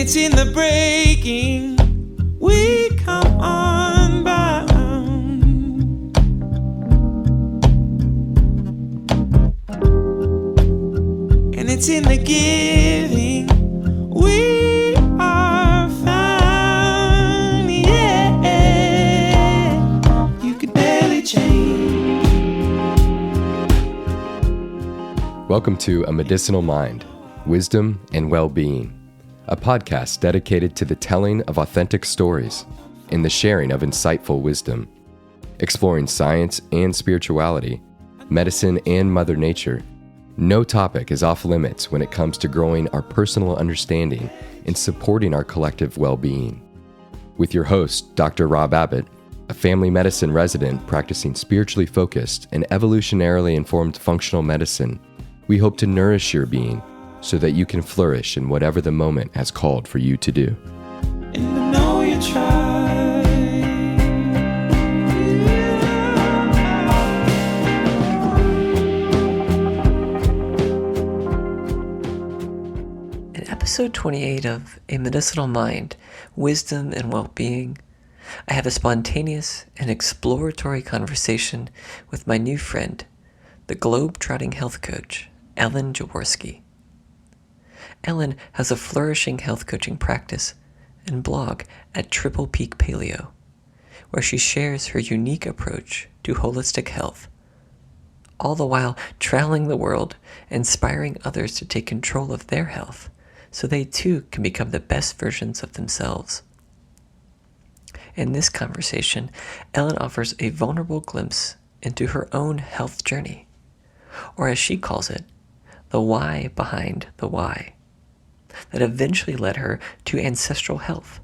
it's in the breaking we come unbound. And it's in the giving we are found. Yeah, you could barely change. Welcome to A Medicinal Mind, Wisdom and Wellbeing, a podcast dedicated to the telling of authentic stories and the sharing of insightful wisdom, exploring science and spirituality, medicine and Mother Nature. No topic is off limits when it comes to growing our personal understanding and supporting our collective well-being. With your host, Dr. Rob Abbott, a family medicine resident practicing spiritually focused and evolutionarily informed functional medicine, we hope to nourish your being so that you can flourish in whatever the moment has called for you to do. And I know you tried. In episode 28 of A Medicinal Mind, Wisdom and Wellbeing, I have a spontaneous and exploratory conversation with my new friend, the globetrotting health coach, Ellen Jaworski. Ellen has a flourishing health coaching practice and blog at Peak Paleo, where she shares her unique approach to holistic health, all the while traveling the world, inspiring others to take control of their health so they too can become the best versions of themselves. In this conversation, Ellen offers a vulnerable glimpse into her own health journey, or as she calls it, the why behind the why, that eventually led her to ancestral health,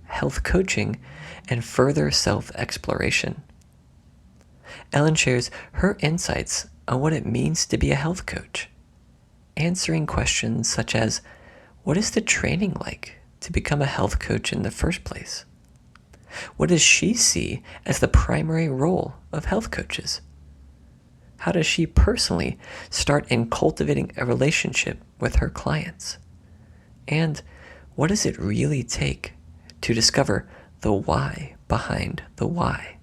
health coaching, and further self-exploration. Ellen shares her insights on what it means to be a health coach, answering questions such as, what is the training like to become a health coach in the first place? What does she see as the primary role of health coaches? How does she personally start in cultivating a relationship with her clients? And what does it really take to discover the why behind the why?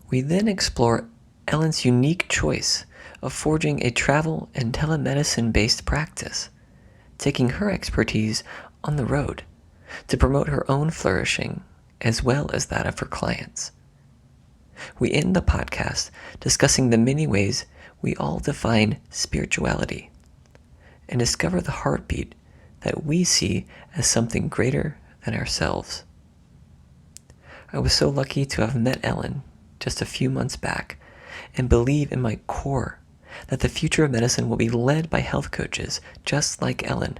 We then explore Ellen's unique choice of forging a travel and telemedicine-based practice, taking her expertise on the road to promote her own flourishing as well as that of her clients. We end the podcast discussing the many ways we all define spirituality and discover the heartbeat that we see as something greater than ourselves. I was so lucky to have met Ellen just a few months back and believe in my core that the future of medicine will be led by health coaches just like Ellen,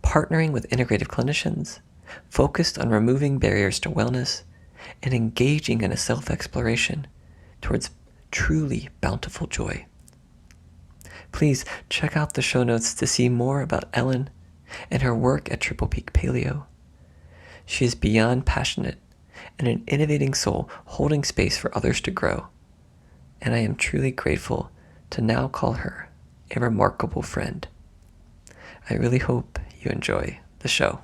partnering with integrative clinicians, focused on removing barriers to wellness, and engaging in a self-exploration towards truly bountiful joy. Please check out the show notes to see more about Ellen and her work at Peak Paleo. She is beyond passionate and an innovating soul holding space for others to grow, and I am truly grateful to now call her a remarkable friend. I really hope you enjoy the show.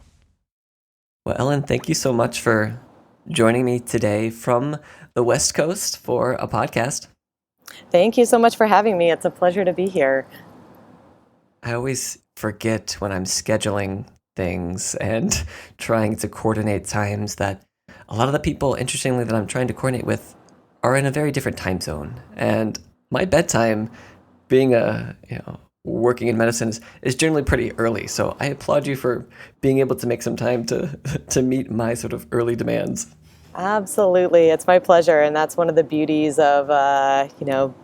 Well, Ellen, thank you so much for joining me today from the West Coast for a podcast. Thank you so much for having me. It's a pleasure to be here. I always forget when I'm scheduling things and trying to coordinate times that a lot of the people, interestingly, that I'm trying to coordinate with are in a very different time zone. And my bedtime, being working in medicine, is generally pretty early. So I applaud you for being able to make some time to meet my sort of early demands. Absolutely. It's my pleasure. And that's one of the beauties of,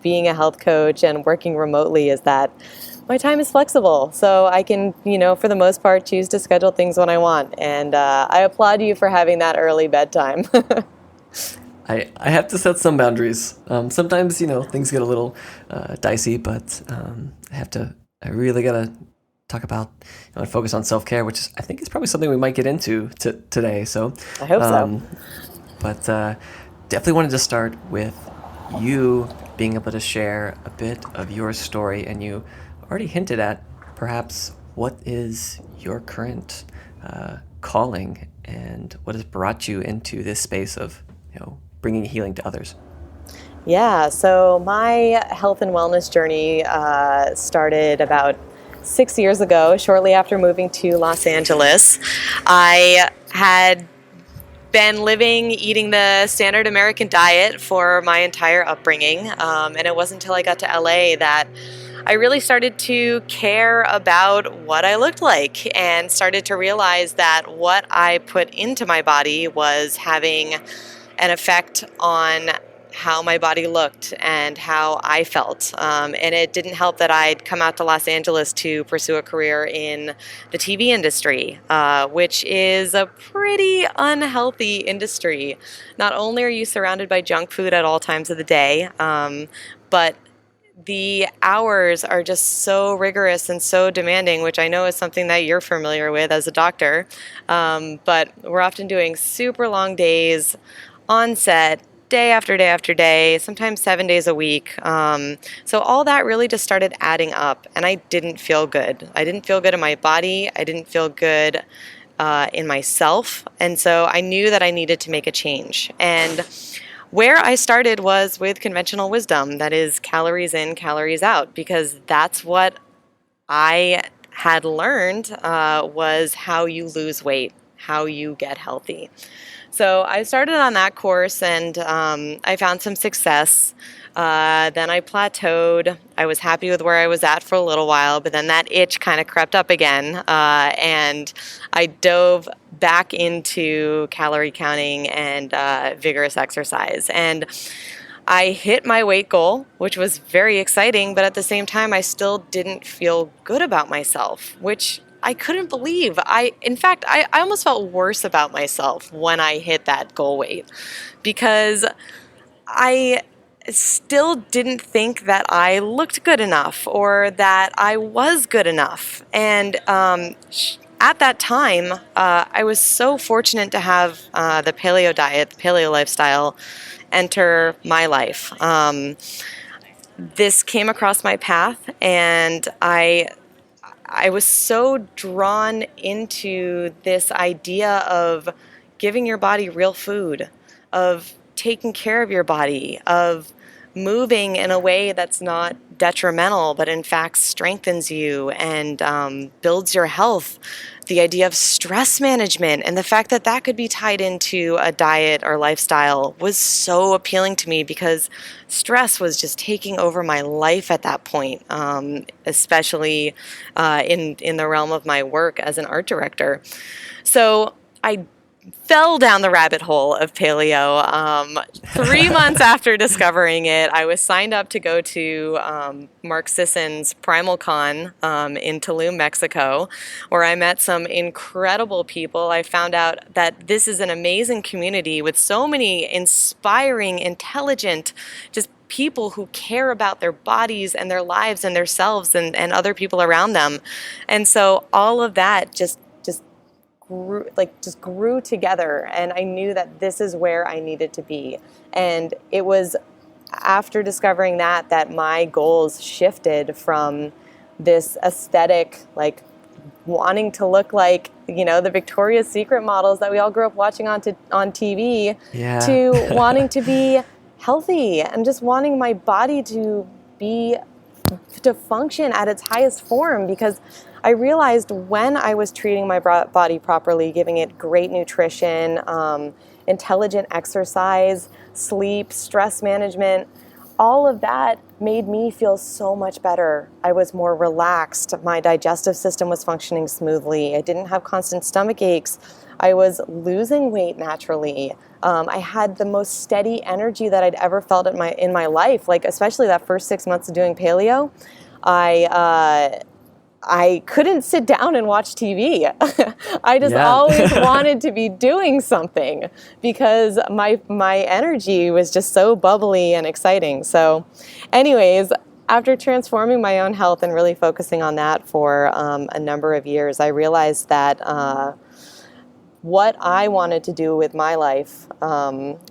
being a health coach and working remotely is that my time is flexible. So I can, for the most part, choose to schedule things when I want. And I applaud you for having that early bedtime. I have to set some boundaries. Sometimes, things get a little dicey, but I really got to talk about and focus on self-care, which I think is probably something we might get into today. So I hope so. But definitely wanted to start with you being able to share a bit of your story, and you already hinted at perhaps what is your current calling and what has brought you into this space of, bringing healing to others? Yeah, so my health and wellness journey started about 6 years ago, shortly after moving to Los Angeles. I had been eating the standard American diet for my entire upbringing, and it wasn't until I got to LA that I really started to care about what I looked like and started to realize that what I put into my body was having an effect on how my body looked and how I felt. And it didn't help that I'd come out to Los Angeles to pursue a career in the TV industry, which is a pretty unhealthy industry. Not only are you surrounded by junk food at all times of the day, but the hours are just so rigorous and so demanding, which I know is something that you're familiar with as a doctor. But we're often doing super long days on set, day after day after day, sometimes 7 days a week. So all that really just started adding up, and I didn't feel good. I didn't feel good in my body. I didn't feel good in myself. And so I knew that I needed to make a change. And where I started was with conventional wisdom, that is calories in, calories out, because that's what I had learned was how you lose weight, how you get healthy. So I started on that course, and I found some success. Then I plateaued. I was happy with where I was at for a little while, but then that itch kind of crept up again, and I dove back into calorie counting and vigorous exercise. And I hit my weight goal, which was very exciting, but at the same time, I still didn't feel good about myself, which I couldn't believe. In fact, I almost felt worse about myself when I hit that goal weight, because I still didn't think that I looked good enough or that I was good enough. And at that time, I was so fortunate to have the paleo diet, the paleo lifestyle, enter my life. This came across my path, and I was so drawn into this idea of giving your body real food, of taking care of your body, of moving in a way that's not detrimental, but in fact strengthens you and builds your health. The idea of stress management and the fact that that could be tied into a diet or lifestyle was so appealing to me, because stress was just taking over my life at that point, especially in the realm of my work as an art director. So I fell down the rabbit hole of paleo. 3 months after discovering it, I was signed up to go to Mark Sisson's Primal Con in Tulum, Mexico, where I met some incredible people. I found out that this is an amazing community with so many inspiring, intelligent, just people who care about their bodies and their lives and themselves and other people around them. And so all of that just grew together, and I knew that this is where I needed to be. And it was after discovering that my goals shifted from this aesthetic, like wanting to look like, the Victoria's Secret models that we all grew up watching on TV, to wanting to be healthy and just wanting my body to function at its highest form, because I realized when I was treating my body properly, giving it great nutrition, intelligent exercise, sleep, stress management, all of that made me feel so much better. I was more relaxed. My digestive system was functioning smoothly. I didn't have constant stomach aches. I was losing weight naturally. I had the most steady energy that I'd ever felt in my life. Like, especially that first 6 months of doing paleo, I couldn't sit down and watch TV. I just always wanted to be doing something, because my energy was just so bubbly and exciting. So anyways, after transforming my own health and really focusing on that for a number of years, I realized that what I wanted to do with my life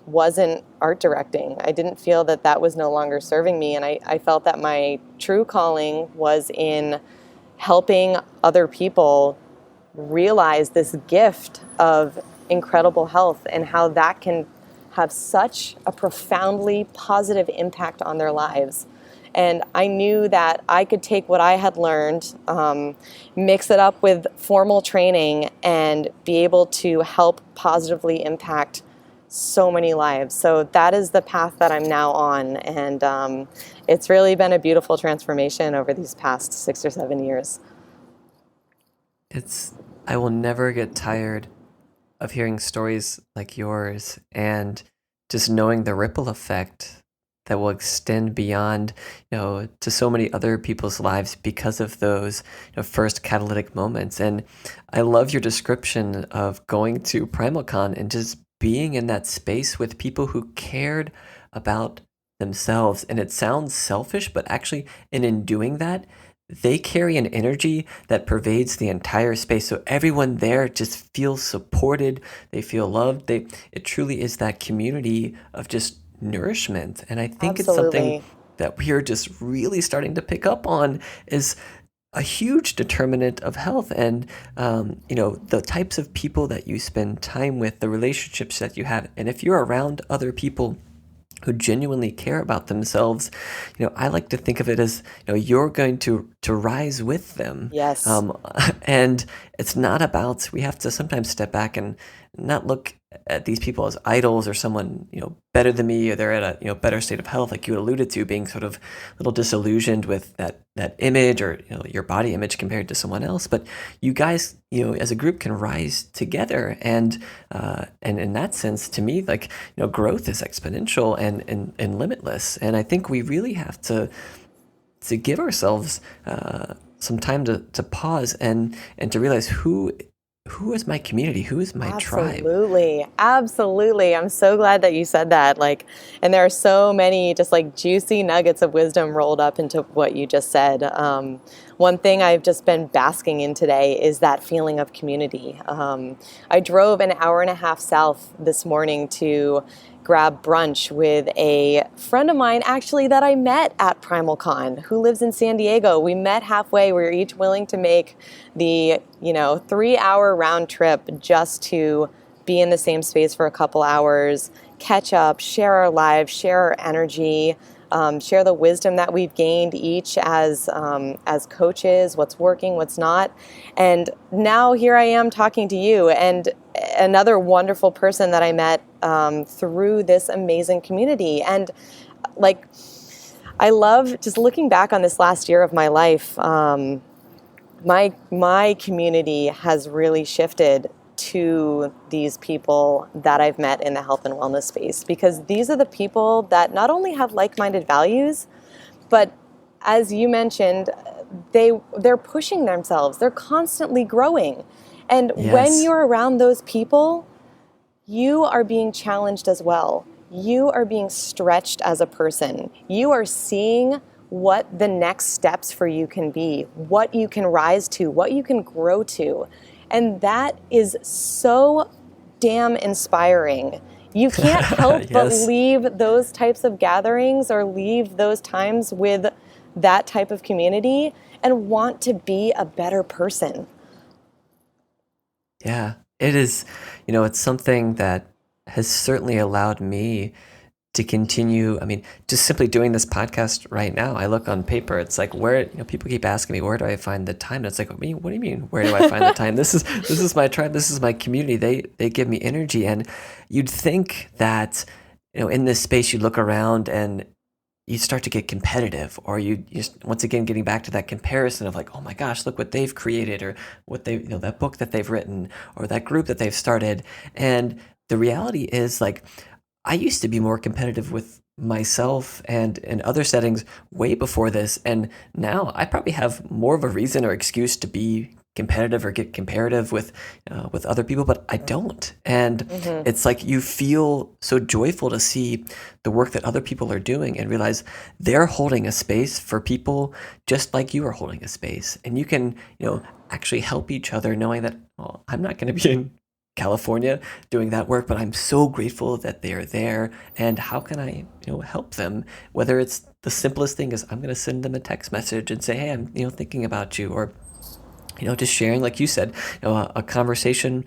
wasn't art directing. I didn't feel that was no longer serving me, and I felt that my true calling was in helping other people realize this gift of incredible health and how that can have such a profoundly positive impact on their lives. And I knew that I could take what I had learned, mix it up with formal training, and be able to help positively impact so many lives. So that is the path that I'm now on. And it's really been a beautiful transformation over these past 6 or 7 years. I will never get tired of hearing stories like yours and just knowing the ripple effect that will extend beyond, to so many other people's lives because of those, first catalytic moments. And I love your description of going to PrimalCon and just being in that space with people who cared about themselves. And it sounds selfish, but actually, and in doing that, they carry an energy that pervades the entire space. So everyone there just feels supported. They feel loved. It truly is that community of just nourishment. And I think It's something that we are just really starting to pick up on is a huge determinant of health. And, the types of people that you spend time with, the relationships that you have. And if you're around other people who genuinely care about themselves, I like to think of it as, you're going to rise with them. Yes. And it's not about, we have to sometimes step back and not look at these people as idols or someone, better than me, or they're at a, better state of health, like you alluded to, being sort of a little disillusioned with that image or, your body image compared to someone else. But you guys, as a group can rise together. And in that sense, to me, like, growth is exponential and limitless. And I think we really have to give ourselves some time to pause and to realize who is my community, who is my tribe. Absolutely. I'm so glad that you said that. And there are so many just juicy nuggets of wisdom rolled up into what you just said. One thing I've just been basking in today is that feeling of community. I drove an hour and a half south this morning to grab brunch with a friend of mine actually that I met at PrimalCon, who lives in San Diego. We met halfway. We were each willing to make the 3-hour round trip just to be in the same space for a couple hours, catch up, share our lives, share our energy, share the wisdom that we've gained each as coaches, what's working, what's not. And now here I am talking to you and another wonderful person that I met through this amazing community. And I love just looking back on this last year of my life. My community has really shifted to these people that I've met in the health and wellness space, because these are the people that not only have like-minded values, but as you mentioned, they're pushing themselves. They're constantly growing. And when you're around those people, you are being challenged as well. You are being stretched as a person. You are seeing what the next steps for you can be, what you can rise to, what you can grow to. And that is so damn inspiring. You can't help but leave those types of gatherings or leave those times with that type of community and want to be a better person. Yeah, it is, it's something that has certainly allowed me to continue. I mean, just simply doing this podcast right now, I look on paper, it's like, where, people keep asking me, where do I find the time? And it's like, what do you mean? Where do I find the time? This is my tribe. This is my community. They give me energy. And you'd think that, in this space, you look around and you start to get competitive, or you once again getting back to that comparison of like, oh my gosh, look what they've created, or what they, that book that they've written, or that group that they've started. And the reality is, like, I used to be more competitive with myself and in other settings way before this. And now I probably have more of a reason or excuse to be competitive or get comparative with other people, but I don't. And it's like you feel so joyful to see the work that other people are doing and realize they're holding a space for people just like you are holding a space. And you can, actually help each other, knowing that, well, I'm not going to be in California doing that work, but I'm so grateful that they're there. And how can I, help them? Whether it's the simplest thing is I'm going to send them a text message and say, hey, I'm, thinking about you, or just sharing, like you said, a conversation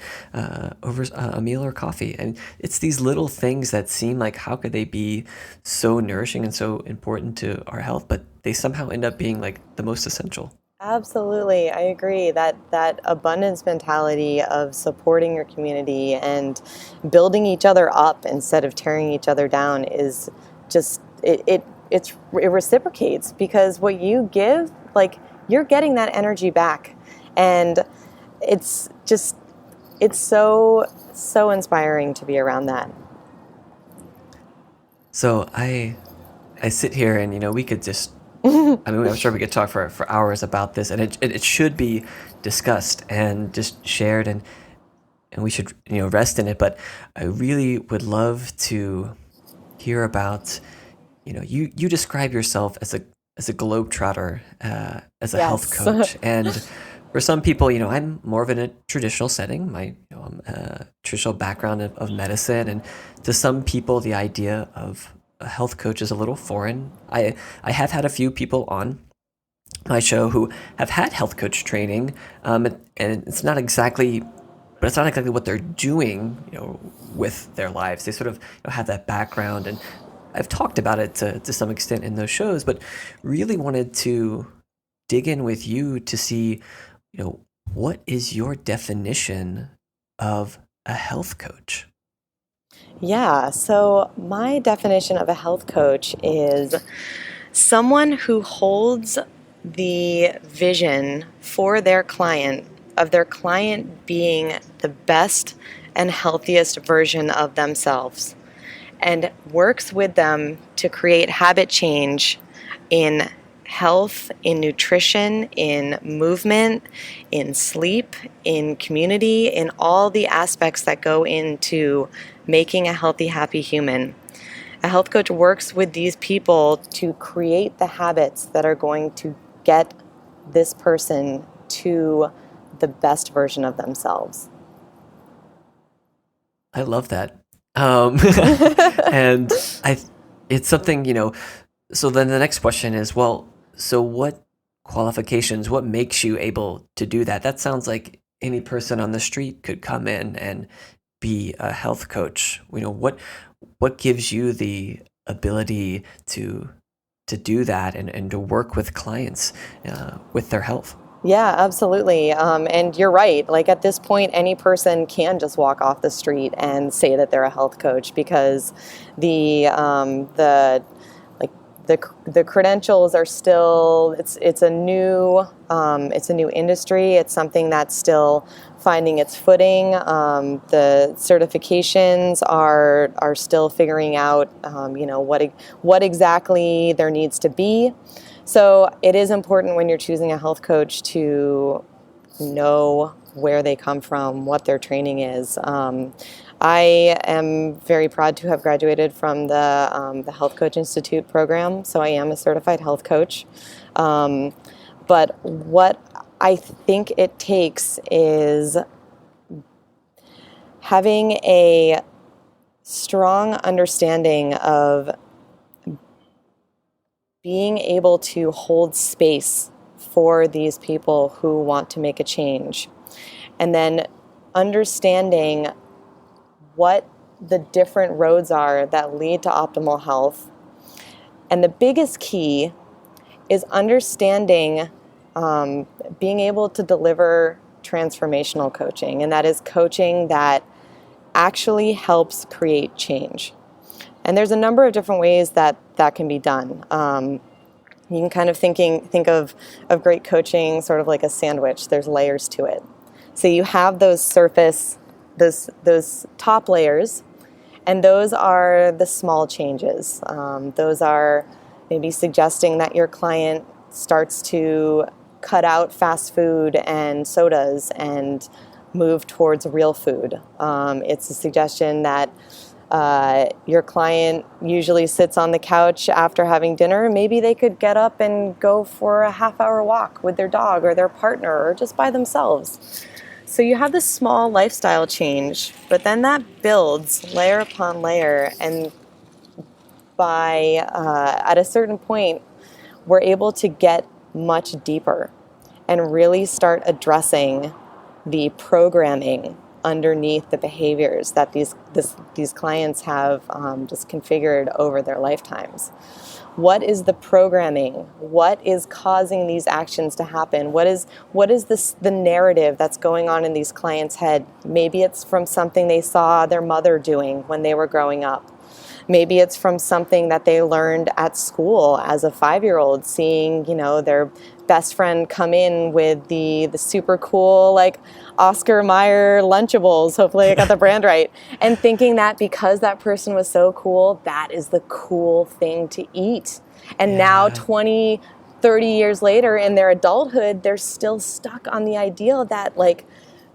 over a meal or coffee. And it's these little things that seem like, how could they be so nourishing and so important to our health, but they somehow end up being like the most essential. Absolutely, I agree that abundance mentality of supporting your community and building each other up instead of tearing each other down is just it reciprocates, because what you give, like, you're getting that energy back, and it's so inspiring to be around that. So I sit here and, we could just, I'm sure we could talk for hours about this, and it should be discussed and just shared, and we should, rest in it. But I really would love to hear about, you describe yourself as a globetrotter, as a health Yes. coach. And for some people, I'm more of in a traditional setting, my traditional background of medicine. And to some people, the idea of a health coach is a little foreign. I have had a few people on my show who have had health coach training, and it's not exactly what they're doing, with their lives. They sort of have that background, and I've talked about it to some extent in those shows, but really wanted to dig in with you to see, what is your definition of a health coach? Yeah, so my definition of a health coach is someone who holds the vision for their client, of their client being the best and healthiest version of themselves, and works with them to create habit change in health, in nutrition, in movement, in sleep, in community, in all the aspects that go into making a healthy, happy human. A health coach works with these people to create the habits that are going to get this person to the best version of themselves. I love that. And it's something, so then the next question is, well, so what qualifications, what makes you able to do that? That sounds like any person on the street could come in and be a health coach. What gives you the ability to do that and to work with clients with their health? Yeah, absolutely. And you're right. Like, at this point, any person can just walk off the street and say that they're a health coach, because the credentials are still, it's a new industry. It's something that's still finding its footing. The certifications are still figuring out what exactly there needs to be. So it is important when you're choosing a health coach to know where they come from, what their training is. I am very proud to have graduated from the Health Coach Institute program, so I am a certified health coach. But what I think it takes is having a strong understanding of being able to hold space for these people who want to make a change, and then understanding what the different roads are that lead to optimal health. And the biggest key is understanding, being able to deliver transformational coaching, and that is coaching that actually helps create change. And there's a number of different ways that can be done. You can kind of think of great coaching sort of like a sandwich. There's layers to it. So you have those top layers, and those are the small changes. Those are maybe suggesting that your client starts to cut out fast food and sodas and move towards real food. It's a suggestion that your client usually sits on the couch after having dinner. Maybe they could get up and go for a half-hour walk with their dog or their partner, or just by themselves. So you have this small lifestyle change, but then that builds layer upon layer, and by at a certain point, we're able to get much deeper. and really start addressing the programming underneath the behaviors that these clients have just configured over their lifetimes. What is the programming? What is causing these actions to happen? What is the narrative that's going on in these clients' head? Maybe it's from something they saw their mother doing when they were growing up. Maybe it's from something that they learned at school as a 5-year-old, seeing, their best friend come in with the super cool, like, Oscar Mayer Lunchables, hopefully I got the brand right, and thinking that because that person was so cool, that is the cool thing to eat. And now 20, 30 years later in their adulthood, they're still stuck on the ideal that, like,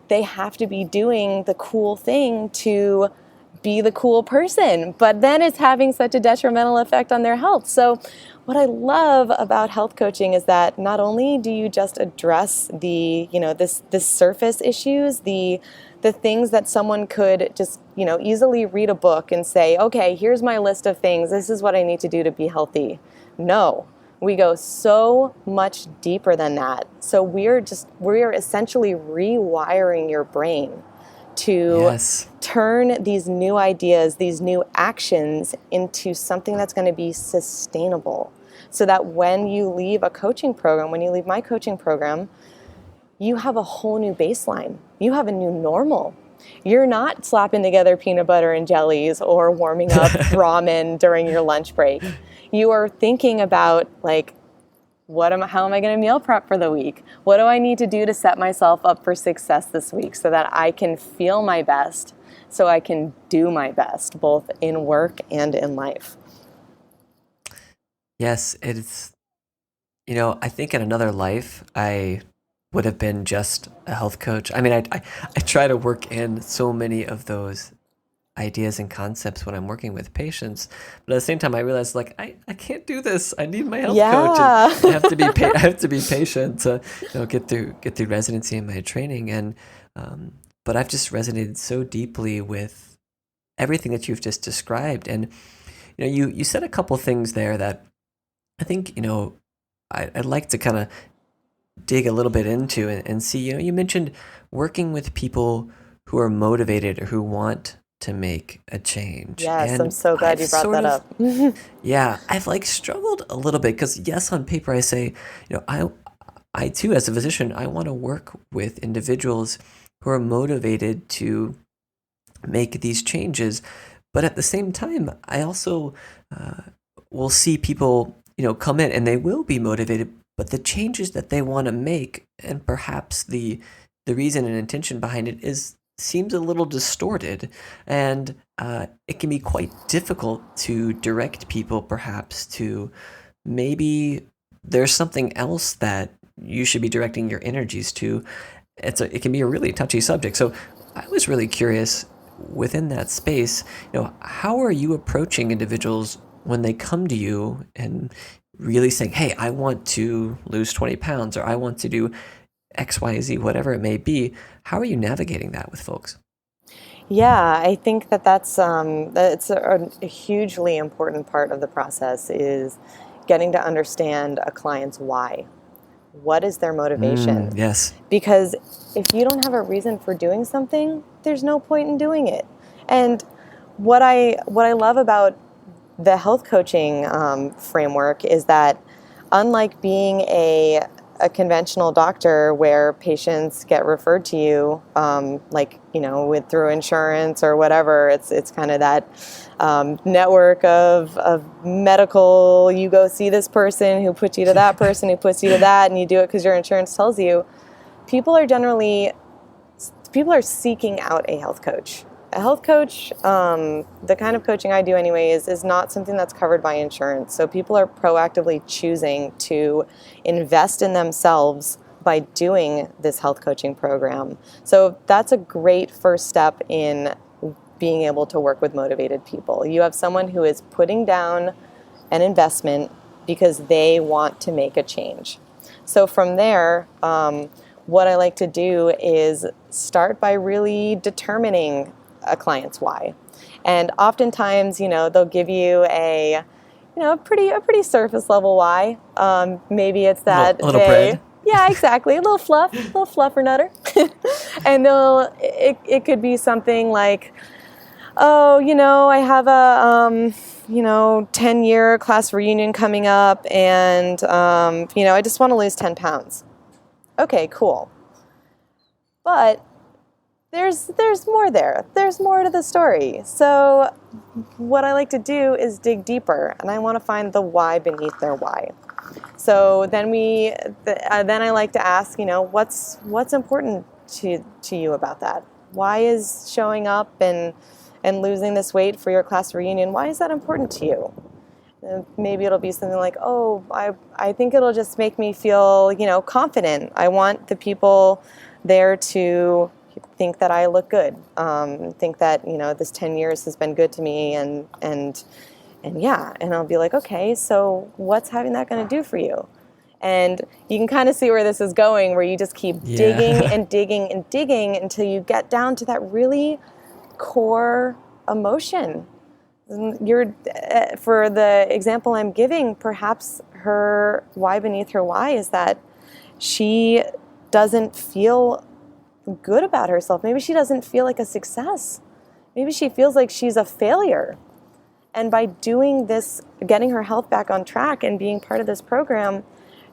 they have to be doing the cool thing to be the cool person, but then it's having such a detrimental effect on their health. So what I love about health coaching is that not only do you just address the, this surface issues, the things that someone could just, easily read a book and say, okay, here's my list of things. This is what I need to do to be healthy. No, we go so much deeper than that. So we're essentially rewiring your brain to turn these new ideas, these new actions into something that's going to be sustainable. So that when you leave a coaching program, when you leave my coaching program, you have a whole new baseline. You have a new normal. You're not slapping together peanut butter and jellies or warming up ramen during your lunch break. You are thinking about, like, how am I going to meal prep for the week? What do I need to do to set myself up for success this week so that I can feel my best, so I can do my best, both in work and in life? Yes, it's, I think in another life, I would have been just a health coach. I mean, I try to work in so many of those ideas and concepts when I'm working with patients, but at the same time I realize, like, I can't do this. I need my health coach, and I have to be patient to get through residency and my training. And but I've just resonated so deeply with everything that you've just described. And you said a couple things there that I think I'd like to kind of dig a little bit into and see. You mentioned working with people who are motivated or who want to make a change. Yes, and I'm so glad you brought that up. Yeah, I've struggled a little bit because, yes, on paper I say, I too, as a physician, I want to work with individuals who are motivated to make these changes. But at the same time, I also will see people, come in and they will be motivated, but the changes that they want to make, and perhaps the reason and intention behind it seems a little distorted, and it can be quite difficult to direct people perhaps to maybe there's something else that you should be directing your energies to. It can be a really touchy subject. So I was really curious within that space, how are you approaching individuals when they come to you and really saying, hey, I want to lose 20 pounds, or I want to do X, Y, Z, whatever it may be? How are you navigating that with folks? Yeah, I think that's a hugely important part of the process, is getting to understand a client's why. What is their motivation? Yes. Because if you don't have a reason for doing something, there's no point in doing it. And what I love about the health coaching framework is that, unlike being a conventional doctor where patients get referred to you, through insurance or whatever, it's kind of that network of medical, you go see this person who puts you to that person who puts you to that, and you do it because your insurance tells you. People are seeking out a health coach. A health coach, the kind of coaching I do anyways, is not something that's covered by insurance. So people are proactively choosing to invest in themselves by doing this health coaching program. So that's a great first step in being able to work with motivated people. You have someone who is putting down an investment because they want to make a change. So from there, what I like to do is start by really determining a client's why. And oftentimes, they'll give you a pretty surface level why. Maybe it's that Yeah, exactly. A little fluffernutter. And it could be something like, oh, I have a 10-year class reunion coming up, and I just want to lose 10 pounds. Okay, cool. But there's more there. There's more to the story. So what I like to do is dig deeper, and I want to find the why beneath their why. So then then I like to ask, what's important to you about that? Why is showing up and losing this weight for your class reunion, why is that important to you? And maybe it'll be something like, oh, I think it'll just make me feel, confident. I want the people there to think that I look good, think that, this 10 years has been good to me, and I'll be like, okay, so what's having that going to do for you? And you can kind of see where this is going, where you just keep digging and digging and digging until you get down to that really core emotion. For the example I'm giving, perhaps her why beneath her why is that she doesn't feel good about herself. Maybe she doesn't feel like a success. Maybe she feels like she's a failure. And by doing this, getting her health back on track and being part of this program,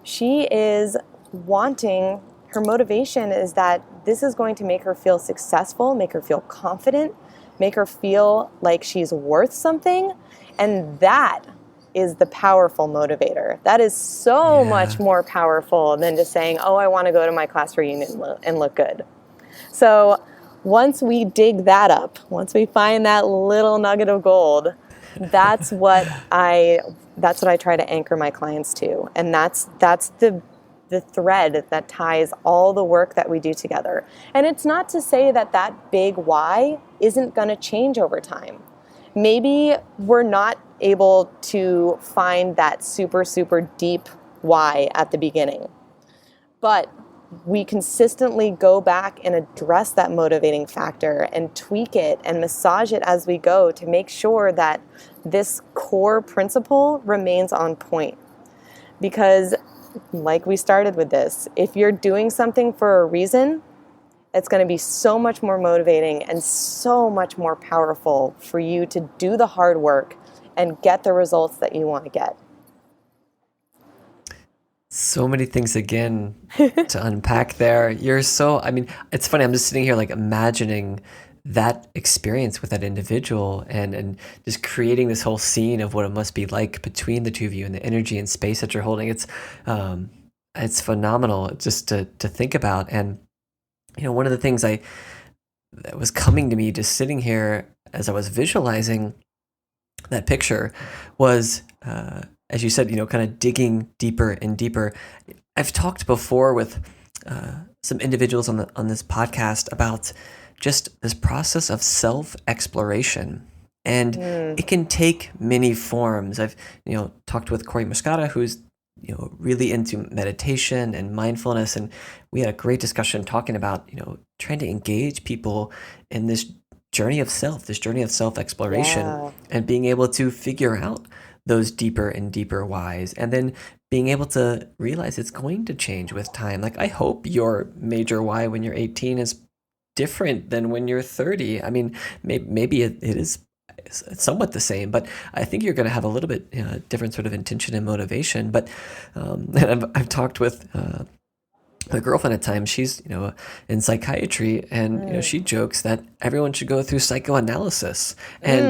she is wanting, her motivation is that this is going to make her feel successful, make her feel confident, make her feel like she's worth something. And that is the powerful motivator. That is so much more powerful than just saying, oh, I want to go to my class reunion and look good. So once we dig that up, once we find that little nugget of gold, that's what I try to anchor my clients to. And that's the thread that ties all the work that we do together. And it's not to say that big why isn't going to change over time. Maybe we're not able to find that super, super deep why at the beginning. But we consistently go back and address that motivating factor and tweak it and massage it as we go to make sure that this core principle remains on point. Because like we started with this, if you're doing something for a reason, it's going to be so much more motivating and so much more powerful for you to do the hard work and get the results that you want to get. So many things again to unpack there. It's funny, I'm just sitting here like imagining that experience with that individual and just creating this whole scene of what it must be like between the two of you and the energy and space that you're holding. It's phenomenal just to think about. And one of the things that was coming to me just sitting here as I was visualizing that picture was as you said, kind of digging deeper and deeper. I've talked before with some individuals on this podcast about just this process of self-exploration. And it can take many forms. I've, talked with Corey Muscata, who's, really into meditation and mindfulness. And we had a great discussion talking about, trying to engage people in this journey of self, this journey of self-exploration, and being able to figure out those deeper and deeper whys, and then being able to realize it's going to change with time. Like, I hope your major why when you're 18 is different than when you're 30. I mean, maybe it is somewhat the same, but I think you're going to have a little bit different sort of intention and motivation. But and I've talked with my girlfriend at times. She's in psychiatry, and she jokes that everyone should go through psychoanalysis. And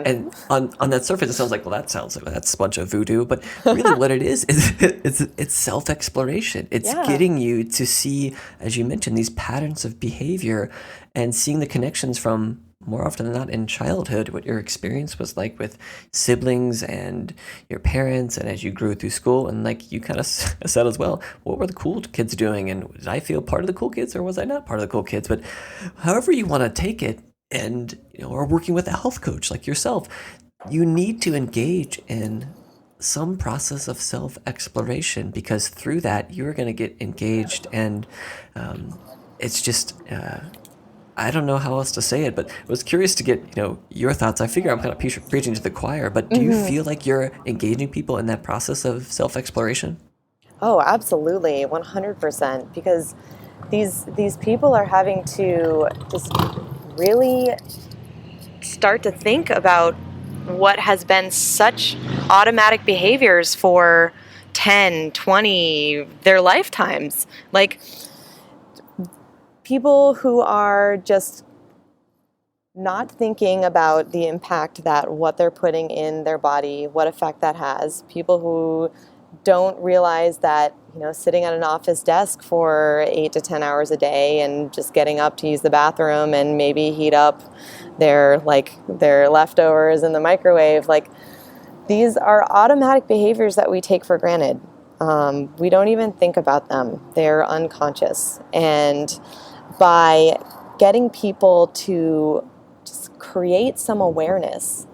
and on that surface, it sounds like, well, that sounds like that's a bunch of voodoo. But really, what it is it's self-exploration. It's getting you to see, as you mentioned, these patterns of behavior and seeing the connections from, more often than not, in childhood, what your experience was like with siblings and your parents, and as you grew through school. And like you kind of said as well, what were the cool kids doing? And did I feel part of the cool kids, or was I not part of the cool kids? But however you want to take it, and or working with a health coach like yourself, you need to engage in some process of self-exploration, because through that you're going to get engaged. And it's just I don't know how else to say it, but I was curious to get your thoughts. I figure I'm kind of preaching to the choir, but do you feel like you're engaging people in that process of self-exploration? Oh, absolutely, 100%. Because these people are having to just really start to think about what has been such automatic behaviors for 10, 20, their lifetimes. Like people who are just not thinking about the impact that what they're putting in their body, what effect that has. People who don't realize that, sitting at an office desk for 8 to 10 hours a day and just getting up to use the bathroom and maybe heat up their leftovers in the microwave. Like, these are automatic behaviors that we take for granted. We don't even think about them. They're unconscious. And by getting people to just create some awareness,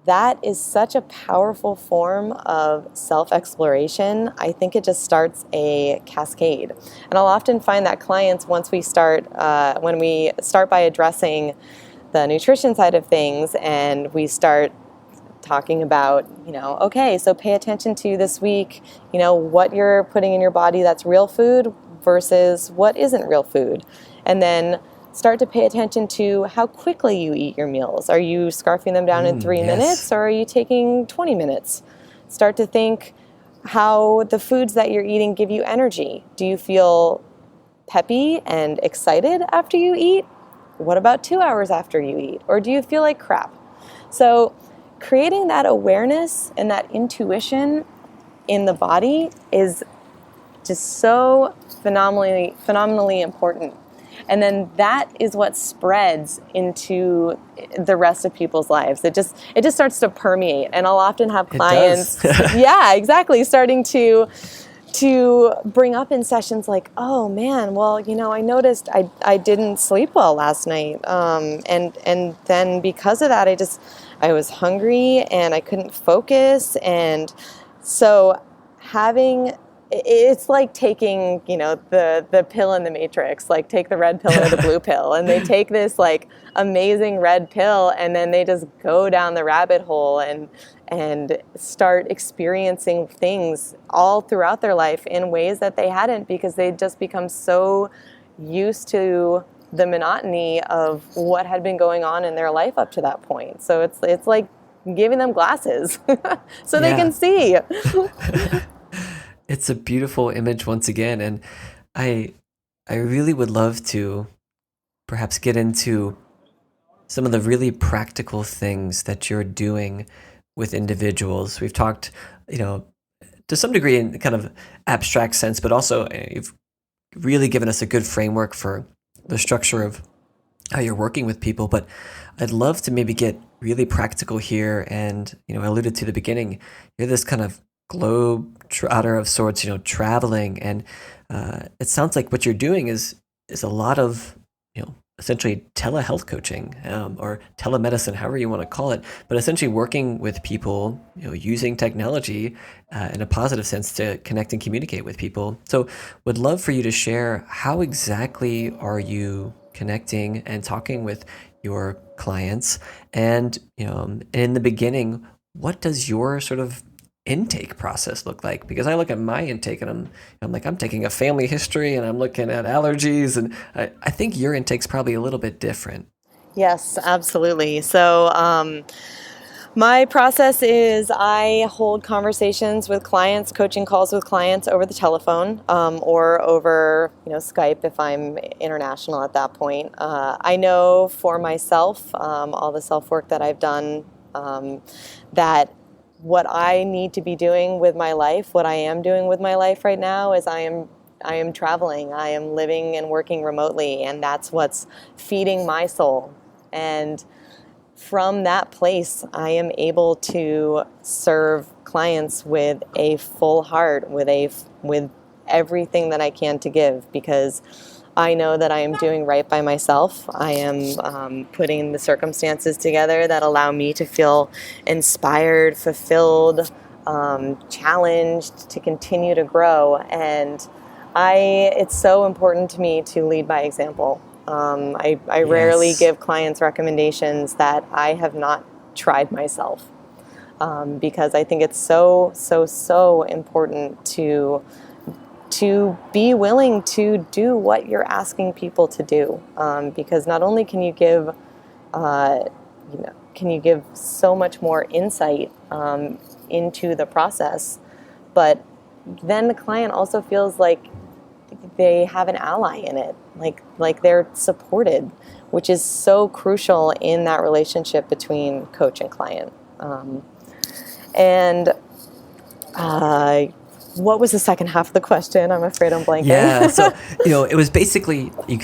that is such a powerful form of self-exploration. I think it just starts a cascade. And I'll often find that clients, once we start, when we start by addressing the nutrition side of things and we start talking about, okay, so pay attention to this week, what you're putting in your body that's real food versus what isn't real food. And then start to pay attention to how quickly you eat your meals. Are you scarfing them down in 3 minutes, or are you taking 20 minutes? Start to think how the foods that you're eating give you energy. Do you feel peppy and excited after you eat? What about 2 hours after you eat? Or do you feel like crap? So creating that awareness and that intuition in the body is just so phenomenally important. And then that is what spreads into the rest of people's lives. It just starts to permeate. And I'll often have clients, yeah, exactly, starting to bring up in sessions like, oh man, well, I noticed I didn't sleep well last night. And then because of that, I was hungry and I couldn't focus. And so it's like taking, the pill in the Matrix, like take the red pill or the blue pill, and they take this like amazing red pill and then they just go down the rabbit hole and start experiencing things all throughout their life in ways that they hadn't, because they just become so used to the monotony of what had been going on in their life up to that point. So it's like giving them glasses so they can see. It's a beautiful image once again, and I really would love to perhaps get into some of the really practical things that you're doing with individuals. We've talked, to some degree in kind of abstract sense, but also you've really given us a good framework for the structure of how you're working with people. But I'd love to maybe get really practical here. And, I alluded to the beginning, you're this kind of globe-trotter of sorts, traveling. And it sounds like what you're doing is a lot of, essentially telehealth coaching or telemedicine, however you want to call it, but essentially working with people, using technology in a positive sense to connect and communicate with people. So would love for you to share, how exactly are you connecting and talking with your clients? And, in the beginning, what does your sort of intake process look like? Because I look at my intake and I'm like, I'm taking a family history and I'm looking at allergies, and I think your intake's probably a little bit different. Yes, absolutely. So my process is I hold conversations with clients, coaching calls with clients over the telephone or over Skype if I'm international at that point. I know for myself, all the self-work that I've done, that what I need to be doing with my life, what I am doing with my life right now, is I am traveling. I am living and working remotely, and that's what's feeding my soul. And from that place, I am able to serve clients with a full heart, with everything that I can to give, because I know that I am doing right by myself. I am putting the circumstances together that allow me to feel inspired, fulfilled, challenged to continue to grow. And it's so important to me to lead by example. I rarely give clients recommendations that I have not tried myself. because I think it's so important to be willing to do what you're asking people to do, because not only can you give so much more insight into the process, but then the client also feels like they have an ally in it, like they're supported, which is so crucial in that relationship between coach and client. What was the second half of the question? I'm afraid I'm blanking. Yeah, so it was basically you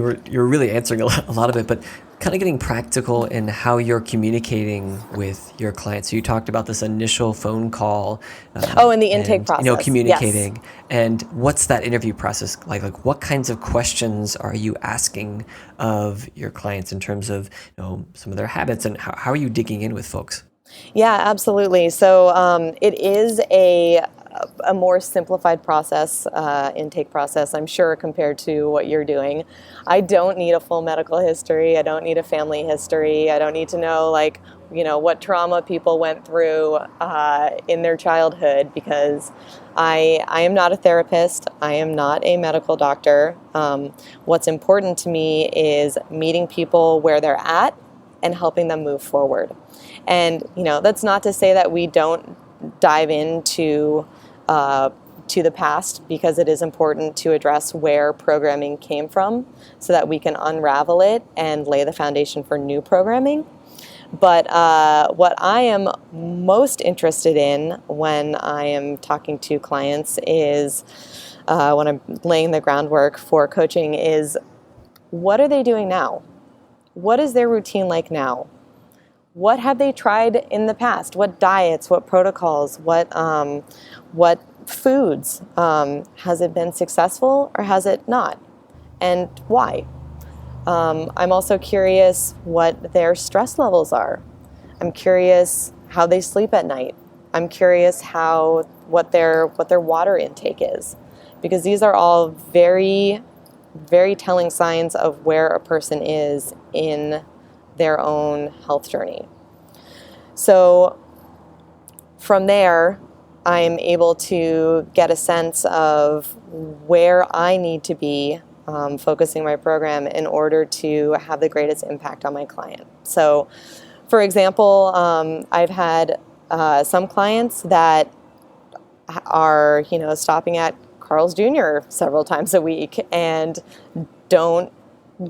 were really answering a lot of it, but kind of getting practical in how you're communicating with your clients. So you talked about this initial phone call. And the intake process. Communicating. Yes. And what's that interview process like? Like, what kinds of questions are you asking of your clients in terms of some of their habits, and how are you digging in with folks? Yeah, absolutely. So it is a more simplified process, intake process, I'm sure, compared to what you're doing. I don't need a full medical history. I don't need a family history. I don't need to know what trauma people went through in their childhood, because I am not a therapist. I am not a medical doctor. What's important to me is meeting people where they're at and helping them move forward. And that's not to say that we don't dive into to the past, because it is important to address where programming came from so that we can unravel it and lay the foundation for new programming. But what I am most interested in when I am talking to clients is, when I'm laying the groundwork for coaching, is what are they doing now? What is their routine like now? What have they tried in the past? What diets, what protocols, what foods? Has it been successful or has it not? And why? I'm also curious what their stress levels are. I'm curious how they sleep at night. I'm curious what their water intake is, because these are all very, very telling signs of where a person is in their own health journey. So from there, I'm able to get a sense of where I need to be focusing my program in order to have the greatest impact on my client. So, for example, I've had some clients that are, stopping at Carl's Jr. several times a week and don't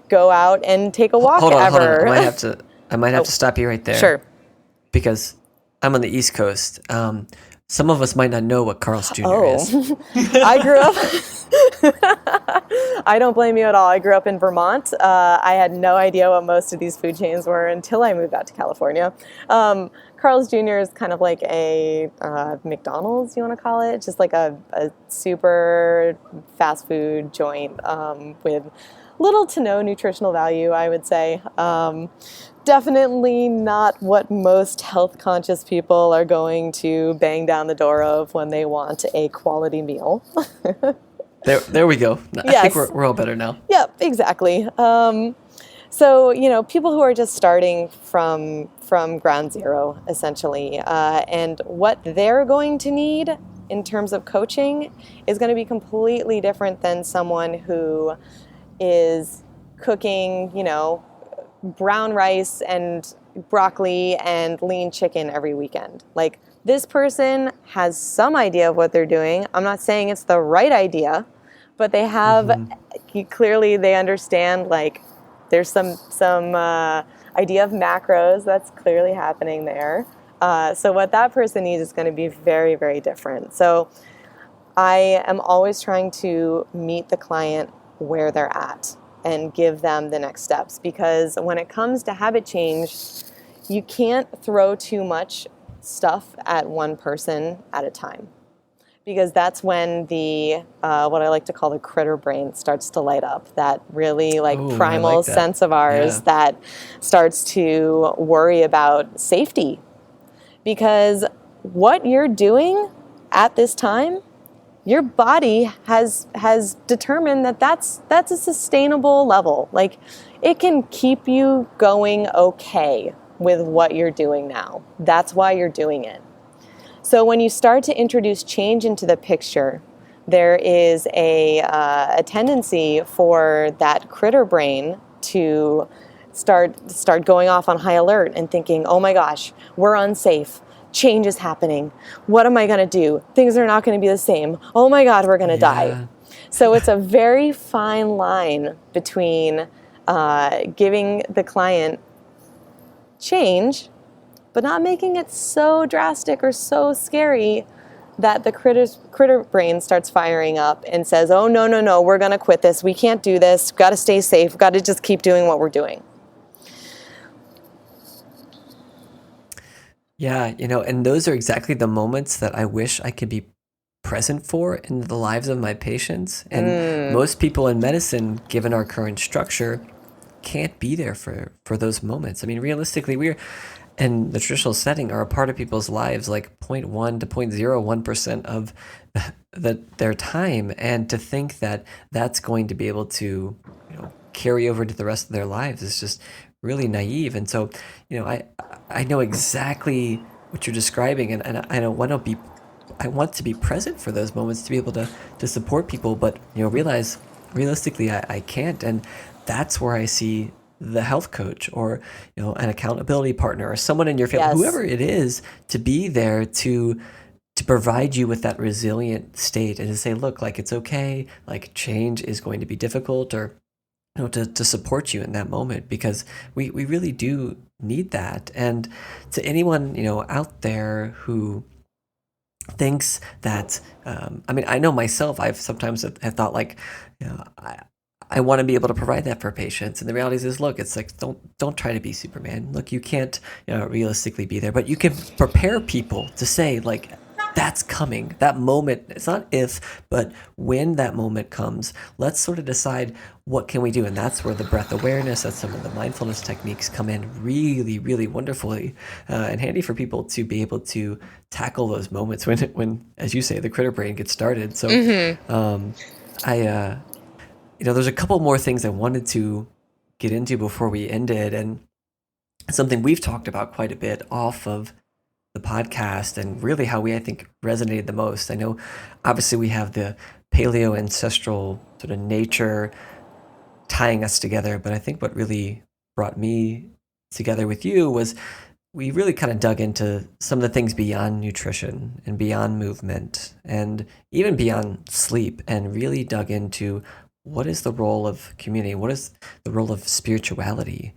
go out and take a walk ever. Hold on. I might have to stop you right there. Sure. Because I'm on the East Coast. Some of us might not know what Carl's Jr. is. I grew up... I don't blame you at all. I grew up in Vermont. I had no idea what most of these food chains were until I moved out to California. Carl's Jr. is kind of like a McDonald's, you want to call it, just like a super fast food joint with little to no nutritional value, I would say. Definitely not what most health-conscious people are going to bang down the door of when they want a quality meal. There we go. Yes. I think we're all better now. Yep, exactly. So, people who are just starting from ground zero, essentially, and what they're going to need in terms of coaching is going to be completely different than someone who is cooking, brown rice and broccoli and lean chicken every weekend. Like, this person has some idea of what they're doing. I'm not saying it's the right idea, but they have, clearly they understand, like, there's some idea of macros that's clearly happening there. So what that person needs is going to be very, very different. So I am always trying to meet the client where they're at and give them the next steps, because when it comes to habit change, you can't throw too much stuff at one person at a time, because that's when the what I like to call the critter brain starts to light up, that really primal sense of ours that starts to worry about safety, because what you're doing at this time, your body has determined that that's a sustainable level. Like, it can keep you going okay with what you're doing now. That's why you're doing it. So when you start to introduce change into the picture, there is a tendency for that critter brain to start going off on high alert and thinking, oh my gosh, we're unsafe. Change is happening. What am I going to do? Things are not going to be the same. Oh my God, we're going to die. So it's a very fine line between giving the client change, but not making it so drastic or so scary that the critter brain starts firing up and says, oh, no, we're going to quit this. We can't do this. Got to stay safe. Got to just keep doing what we're doing. Yeah, and those are exactly the moments that I wish I could be present for in the lives of my patients. And most people in medicine, given our current structure, can't be there for those moments. I mean, realistically, we're in the traditional setting are a part of people's lives, like 0.1 to 0.01% of their time. And to think that that's going to be able to, carry over to the rest of their lives is just really naive. And so, I know exactly what you're describing, and I want to be present for those moments to be able to support people, but realize realistically I can't. And that's where I see the health coach or an accountability partner or someone in your family, Yes. whoever it is, to be there to provide you with that resilient state and to say, look, like, it's okay, like, change is going to be difficult, or to support you in that moment, because we really do need that. And to anyone out there who thinks that I know myself, I've sometimes have thought, like, I want to be able to provide that for patients, and the reality is, look, it's like, don't try to be Superman. Look, you can't realistically be there, but you can prepare people to say, like, that's coming, that moment. It's not if, but when that moment comes, let's sort of decide what can we do. And that's where the breath awareness, that's some of the mindfulness techniques come in really, really wonderfully and handy for people to be able to tackle those moments when, as you say, the critter brain gets started. So there's a couple more things I wanted to get into before we ended, and something we've talked about quite a bit off of the podcast, and really how I think resonated the most. I know obviously we have the paleo ancestral sort of nature tying us together, but I think what really brought me together with you was we really kind of dug into some of the things beyond nutrition and beyond movement and even beyond sleep, and really dug into what is the role of community, what is the role of spirituality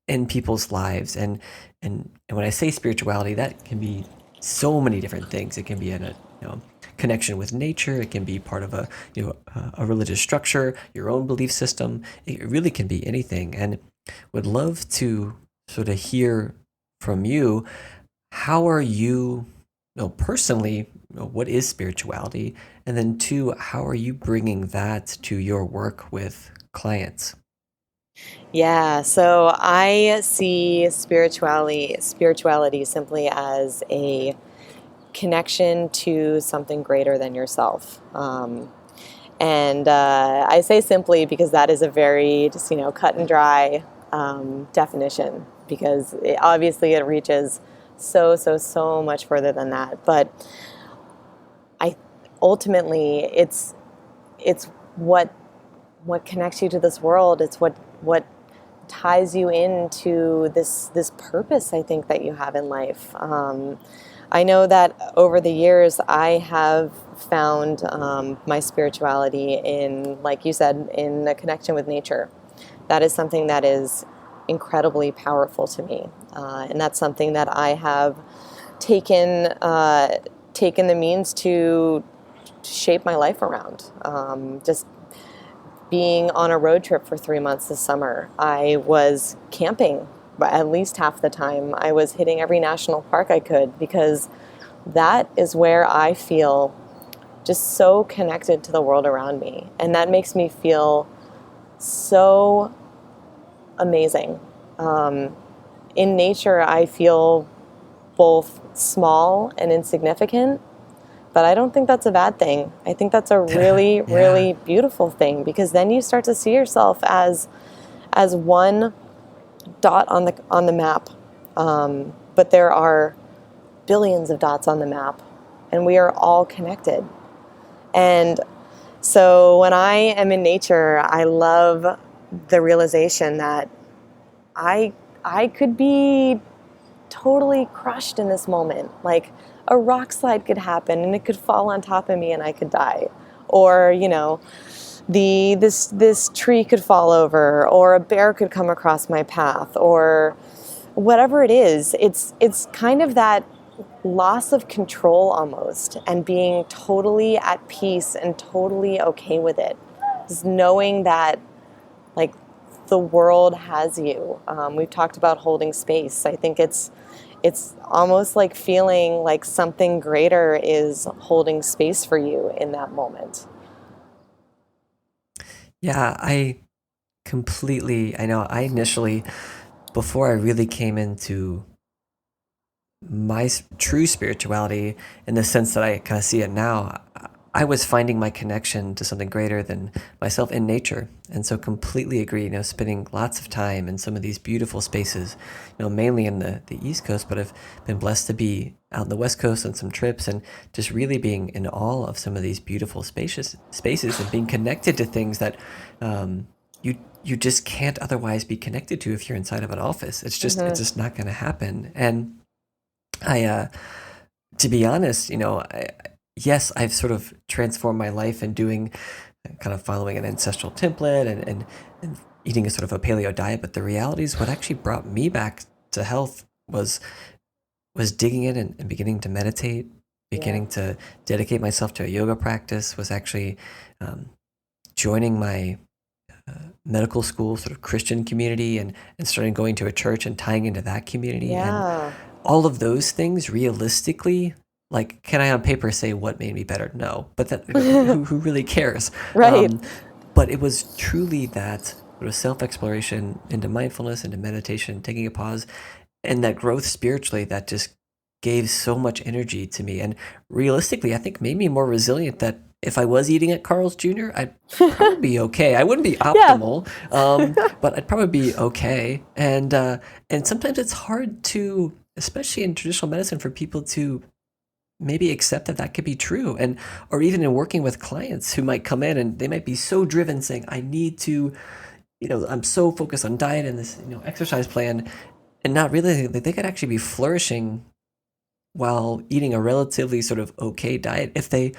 in people's lives. And when I say spirituality, that can be so many different things. It can be a connection with nature. It can be part of a religious structure, your own belief system. It really can be anything. And would love to sort of hear from you. How are you, personally, what is spirituality? And then two, how are you bringing that to your work with clients? Yeah, so I see spirituality simply as a connection to something greater than yourself. And I say simply because that is a very just, cut and dry definition, because obviously it reaches so much further than that. But ultimately it's what connects you to this world. It's what ties you into this purpose, I think, that you have in life. I know that over the years I have found my spirituality in, like you said, in a connection with nature. That is something that is incredibly powerful to me, and that's something that I have taken the means to shape my life around. Just being on a road trip for 3 months this summer, I was camping at least half the time. I was hitting every national park I could, because that is where I feel just so connected to the world around me. And that makes me feel so amazing. In nature, I feel both small and insignificant, but I don't think that's a bad thing. I think that's a really, really beautiful thing, because then you start to see yourself as one dot on the map, but there are billions of dots on the map, and we are all connected. And so when I am in nature, I love the realization that I could be totally crushed in this moment. Like a rock slide could happen and it could fall on top of me and I could die. Or, this tree could fall over, or a bear could come across my path, or whatever it is. It's kind of that loss of control almost, and being totally at peace and totally okay with it. Just knowing that, like, the world has you. We've talked about holding space. I think it's almost like feeling like something greater is holding space for you in that moment. Yeah, I know I initially, before I really came into my true spirituality in the sense that I kind of see it now, I was finding my connection to something greater than myself in nature. And so completely agree, spending lots of time in some of these beautiful spaces, mainly in the East Coast, but I've been blessed to be out on the West Coast on some trips, and just really being in awe of some of these beautiful spaces and being connected to things that you just can't otherwise be connected to if you're inside of an office. It's just not going to happen. And I, to be honest, yes, I've sort of transformed my life in doing, kind of following an ancestral template and eating a sort of a paleo diet. But the reality is, what actually brought me back to health was digging in and beginning to meditate, beginning to dedicate myself to a yoga practice, was actually joining my medical school sort of Christian community and starting going to a church and tying into that community. Yeah. And all of those things realistically, like, can I on paper say what made me better? No, but that who really cares? Right. But it was truly that sort of self-exploration into mindfulness, into meditation, taking a pause, and that growth spiritually that just gave so much energy to me. And realistically, I think made me more resilient, that if I was eating at Carl's Jr., I'd probably be okay. I wouldn't be optimal, but I'd probably be okay. And sometimes it's hard to, especially in traditional medicine, for people to maybe accept that could be true. And or even in working with clients who might come in and they might be so driven, saying, I need to, I'm so focused on diet and this, exercise plan, and not realizing that they could actually be flourishing while eating a relatively sort of okay diet if they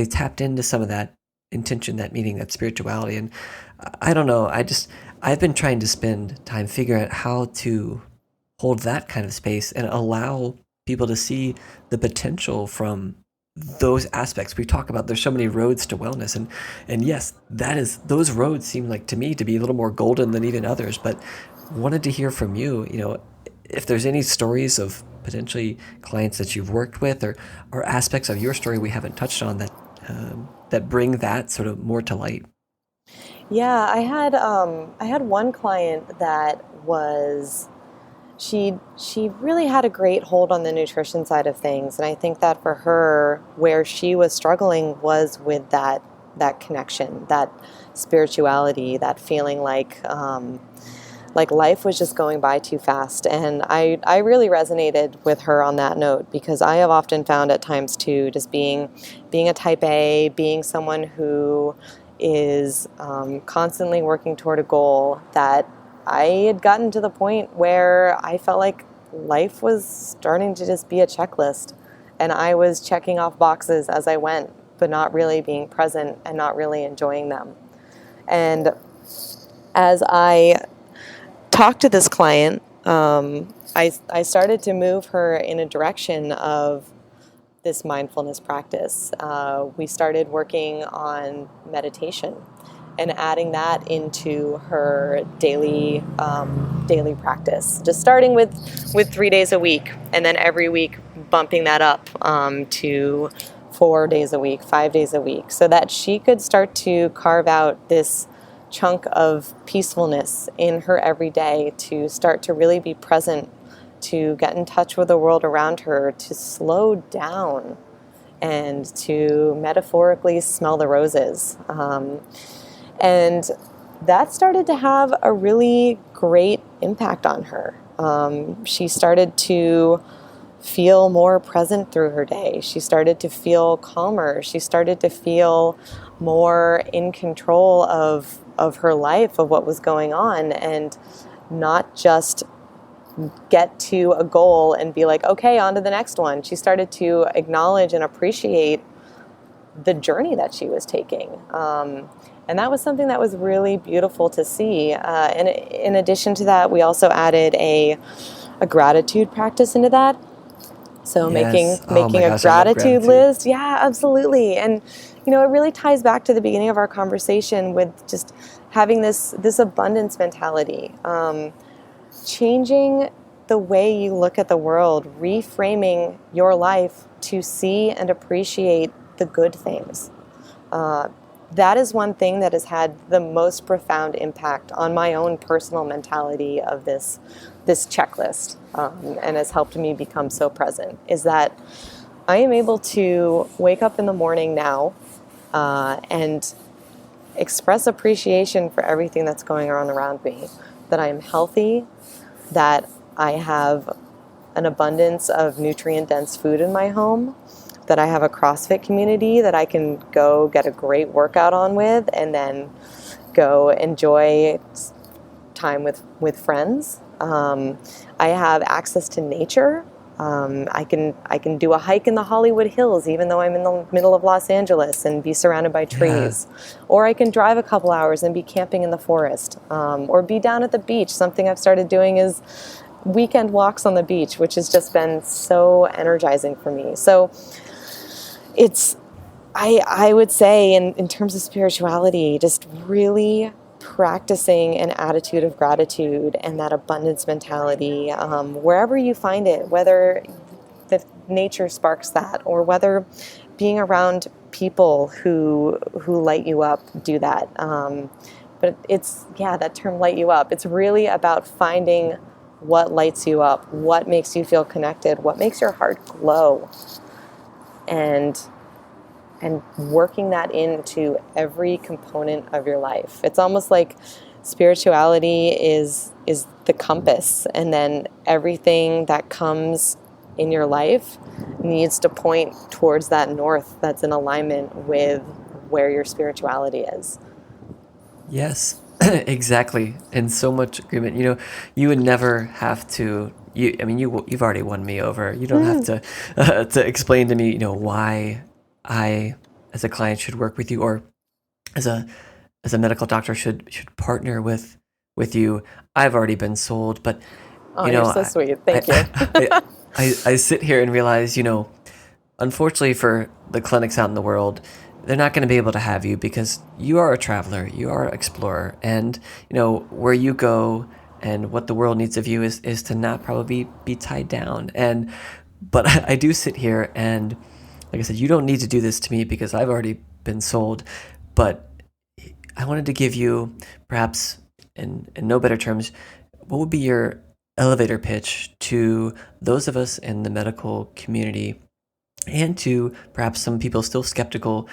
tapped into some of that intention, that meaning, that spirituality. And I don't know, I've been trying to spend time figuring out how to hold that kind of space and allow people to see the potential from those aspects. We talk about there's so many roads to wellness, and yes, those roads seem like to me to be a little more golden than even others. But wanted to hear from you, if there's any stories of potentially clients that you've worked with, or aspects of your story we haven't touched on that bring that sort of more to light. Yeah, I had one client that was, she really had a great hold on the nutrition side of things, and I think that for her, where she was struggling was with that connection, that spirituality, that feeling like life was just going by too fast. And I really resonated with her on that note, because I have often found at times too, just being a type A, being someone who is constantly working toward a goal, that I had gotten to the point where I felt like life was starting to just be a checklist, and I was checking off boxes as I went, but not really being present and not really enjoying them. And as I talked to this client, I started to move her in a direction of this mindfulness practice. We started working on meditation and adding that into her daily practice. Just starting with 3 days a week, and then every week bumping that up to 4 days a week, 5 days a week, so that she could start to carve out this chunk of peacefulness in her everyday, to start to really be present, to get in touch with the world around her, to slow down, and to metaphorically smell the roses. And that started to have a really great impact on her. She started to feel more present through her day. She started to feel calmer. She started to feel more in control of her life, of what was going on, and not just get to a goal and be like, okay, on to the next one. She started to acknowledge and appreciate the journey that she was taking. And that was something that was really beautiful to see. And in addition to that, we also added a gratitude practice into that. So Yes. Oh making my a gosh, I love gratitude list. Yeah, absolutely. And, it really ties back to the beginning of our conversation with just having this abundance mentality. Changing the way you look at the world, reframing your life to see and appreciate the good things. That is one thing that has had the most profound impact on my own personal mentality of this checklist, and has helped me become so present, is that I am able to wake up in the morning now and express appreciation for everything that's going on around me, that I am healthy, that I have an abundance of nutrient-dense food in my home, that I have a CrossFit community that I can go get a great workout on with, and then go enjoy time with friends. I have access to nature. I can do a hike in the Hollywood Hills, even though I'm in the middle of Los Angeles, and be surrounded by trees. Yeah. Or I can drive a couple hours and be camping in the forest, or be down at the beach. Something I've started doing is weekend walks on the beach, which has just been so energizing for me. So it's, I would say in terms of spirituality, just really practicing an attitude of gratitude and that abundance mentality, wherever you find it, whether the nature sparks that, or whether being around people who light you up do that. But it's, that term, light you up. It's really about finding what lights you up, what makes you feel connected, what makes your heart glow, and working that into every component of your life. It's almost like spirituality is the compass, and then everything that comes in your life needs to point towards that north that's in alignment with where your spirituality is. Yes, exactly. And so much agreement. You would never have to. You've already won me over. You don't have to explain to me, why I, as a client, should work with you, or as a medical doctor should partner with you. I've already been sold, but you're so sweet. Thank you. I sit here and realize, unfortunately for the clinics out in the world, they're not going to be able to have you because you are a traveler, you are an explorer, and where you go and what the world needs of you is to not probably be tied down. But I do sit here and, like I said, you don't need to do this to me because I've already been sold. But I wanted to give you, perhaps in no better terms, what would be your elevator pitch to those of us in the medical community, and to perhaps some people still skeptical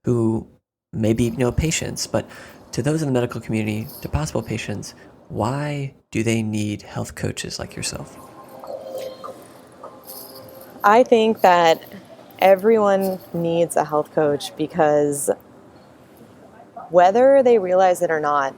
who may be patients, but to those in the medical community, to possible patients, why do they need health coaches like yourself? I think that everyone needs a health coach because whether they realize it or not,